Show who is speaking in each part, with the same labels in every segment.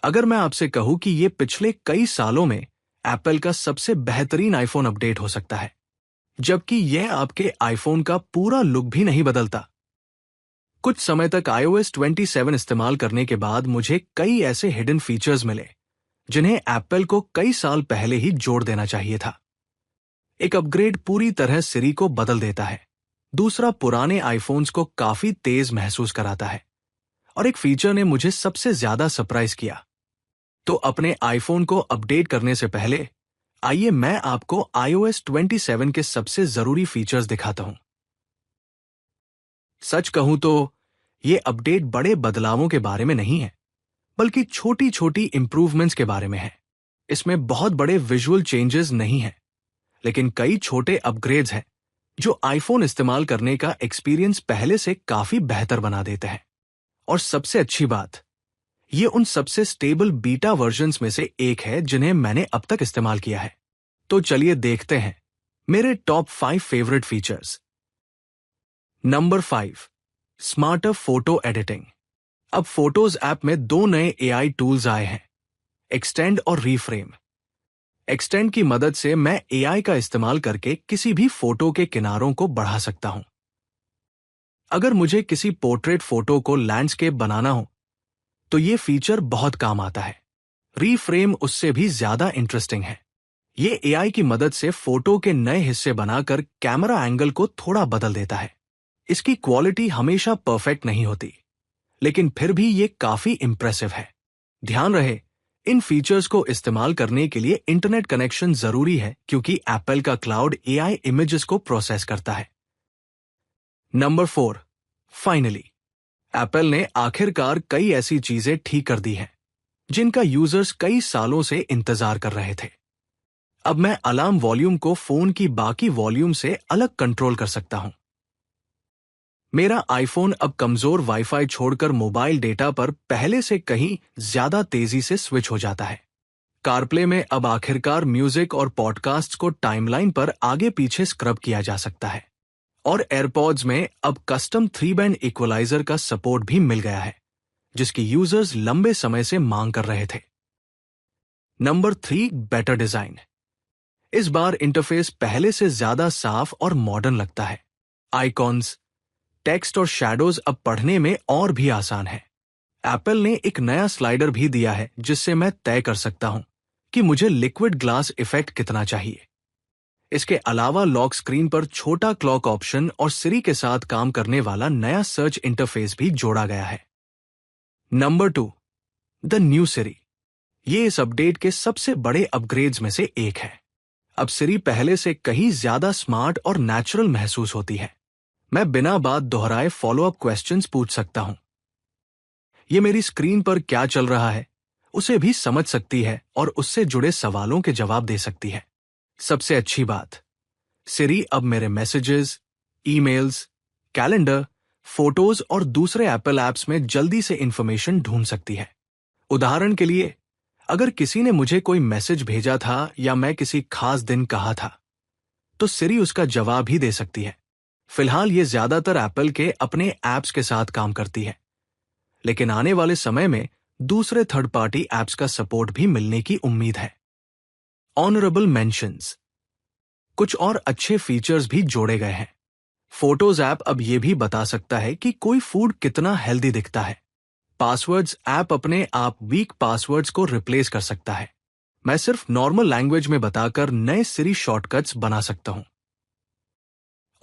Speaker 1: अगर मैं आपसे कहूं कि ये पिछले कई सालों में एप्पल का सबसे बेहतरीन आईफोन अपडेट हो सकता है, जबकि यह आपके आईफोन का पूरा लुक भी नहीं बदलता। कुछ समय तक iOS 27 इस्तेमाल करने के बाद मुझे कई ऐसे हिडन फीचर्स मिले जिन्हें एप्पल को कई साल पहले ही जोड़ देना चाहिए था। एक अपग्रेड पूरी तरह सिरी को बदल देता है, दूसरा पुराने आईफोन्स को काफी तेज महसूस कराता है, और एक फीचर ने मुझे सबसे ज्यादा सरप्राइज किया। तो अपने आईफोन को अपडेट करने से पहले आइए मैं आपको iOS 27 के सबसे जरूरी फीचर्स दिखाता हूं। सच कहूं तो ये अपडेट बड़े बदलावों के बारे में नहीं है, बल्कि छोटी छोटी इंप्रूवमेंट्स के बारे में है। इसमें बहुत बड़े विजुअल चेंजेस नहीं हैं, लेकिन कई छोटे अपग्रेड्स हैं जो आईफोन इस्तेमाल करने का एक्सपीरियंस पहले से काफी बेहतर बना देते हैं। और सबसे अच्छी बात, ये उन सबसे स्टेबल बीटा वर्जन्स में से एक है जिन्हें मैंने अब तक इस्तेमाल किया है। तो चलिए देखते हैं मेरे top 5 favourite features. Number 5, smarter photo editing. अब फोटोज ऐप में 2 नए AI टूल्स आए हैं, एक्सटेंड और रीफ्रेम। एक्सटेंड की मदद से मैं AI का इस्तेमाल करके किसी भी फोटो के किनारों को बढ़ा सकता हूं। अगर मुझे किसी पोर्ट्रेट फोटो को लैंडस्केप बनाना हो तो ये फीचर बहुत काम आता है। रीफ्रेम उससे भी ज्यादा इंटरेस्टिंग है। ये AI की मदद से फोटो के नए हिस्से बनाकर कैमरा एंगल को थोड़ा बदल देता है। इसकी क्वालिटी हमेशा परफेक्ट नहीं होती, लेकिन फिर भी ये काफी इंप्रेसिव है। ध्यान रहे, इन फीचर्स को इस्तेमाल करने के लिए इंटरनेट कनेक्शन जरूरी है, क्योंकि एप्पल का क्लाउड AI इमेजेस को प्रोसेस करता है। नंबर 4, फाइनली एप्पल ने आखिरकार कई ऐसी चीजें ठीक कर दी हैं जिनका यूजर्स कई सालों से इंतजार कर रहे थे। अब मैं अलार्म वॉल्यूम को फोन की बाकी वॉल्यूम से अलग कंट्रोल कर सकता हूं। मेरा आईफोन अब कमजोर वाईफाई छोड़कर मोबाइल डेटा पर पहले से कहीं ज्यादा तेजी से स्विच हो जाता है। कारप्ले में अब आखिरकार म्यूजिक और पॉडकास्ट्स को टाइमलाइन पर आगे पीछे स्क्रब किया जा सकता है। और एयरपॉड्स में अब कस्टम 3 बैंड इक्वलाइजर का सपोर्ट भी मिल गया है, जिसकी यूजर्स लंबे समय से मांग कर रहे थे। Number 3, better design. इस बार इंटरफेस पहले से ज्यादा साफ और मॉडर्न लगता है। आइकॉन्स, टेक्स्ट और शैडोज अब पढ़ने में और भी आसान है। एप्पल ने एक नया स्लाइडर भी दिया है जिससे मैं तय कर सकता हूं कि मुझे लिक्विड ग्लास इफेक्ट कितना चाहिए। इसके अलावा लॉक स्क्रीन पर छोटा क्लॉक ऑप्शन और सिरी के साथ काम करने वाला नया सर्च इंटरफेस भी जोड़ा गया है। नंबर 2, द न्यू सिरी। ये इस अपडेट के सबसे बड़े अपग्रेड्स में से एक है। अब सिरी पहले से कहीं ज्यादा स्मार्ट और नेचुरल महसूस होती है। मैं बिना बात दोहराए फॉलोअप क्वेश्चंस पूछ सकता हूं। ये मेरी स्क्रीन पर क्या चल रहा है उसे भी समझ सकती है और उससे जुड़े सवालों के जवाब दे सकती है। सबसे अच्छी बात, सिरी अब मेरे मैसेजेस, ईमेल्स, कैलेंडर, फोटोज और दूसरे एप्पल ऐप्स में जल्दी से इंफॉर्मेशन ढूंढ सकती है। उदाहरण के लिए, अगर किसी ने मुझे कोई मैसेज भेजा था या मैं किसी खास दिन कहा था, तो सिरी उसका जवाब ही दे सकती है। फिलहाल ये ज्यादातर एप्पल के अपने ऐप्स के साथ काम करती है, लेकिन आने वाले समय में दूसरे थर्ड पार्टी ऐप्स का सपोर्ट भी मिलने की उम्मीद है। Honourable mentions. कुछ और अच्छे फीचर्स भी जोड़े गए हैं। फोटोज ऐप अब ये भी बता सकता है कि कोई फूड कितना हेल्दी दिखता है। पासवर्ड्स ऐप अपने आप वीक पासवर्ड्स को रिप्लेस कर सकता है। मैं सिर्फ नॉर्मल लैंग्वेज में बताकर नए सिरी शॉर्टकट्स बना सकता हूं।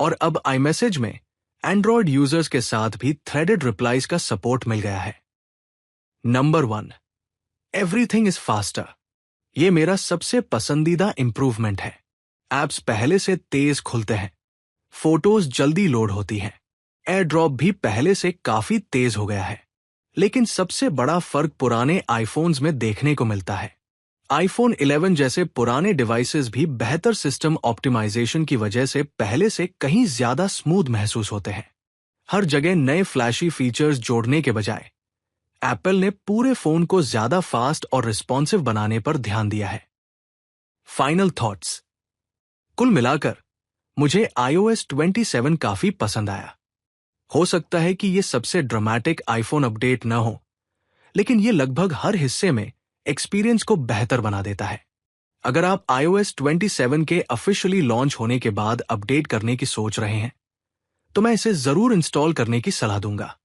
Speaker 1: और अब iMessage में एंड्रॉयड यूजर्स के साथ भी थ्रेडेड रिप्लाईज का सपोर्ट मिल गया है। Number 1, everything is faster. ये मेरा सबसे पसंदीदा इंप्रूवमेंट है। ऐप्स पहले से तेज खुलते हैं, फोटोज जल्दी लोड होती हैं, एयर ड्रॉप भी पहले से काफी तेज हो गया है। लेकिन सबसे बड़ा फर्क पुराने आईफोन्स में देखने को मिलता है। आईफोन 11 जैसे पुराने डिवाइसेस भी बेहतर सिस्टम ऑप्टिमाइजेशन की वजह से पहले से कहीं ज्यादा स्मूथ महसूस होते हैं। हर जगह नए फ्लैशी फीचर्स जोड़ने के बजाय एप्पल ने पूरे फोन को ज्यादा फास्ट और रिस्पॉन्सिव बनाने पर ध्यान दिया है। Final thoughts. कुल मिलाकर मुझे iOS 27 काफी पसंद आया। हो सकता है कि यह सबसे ड्रामेटिक आईफोन अपडेट न हो, लेकिन ये लगभग हर हिस्से में एक्सपीरियंस को बेहतर बना देता है। अगर आप iOS 27 के ऑफिशियली लॉन्च होने के बाद अपडेट करने की सोच रहे हैं, तो मैं इसे जरूर इंस्टॉल करने की सलाह दूंगा।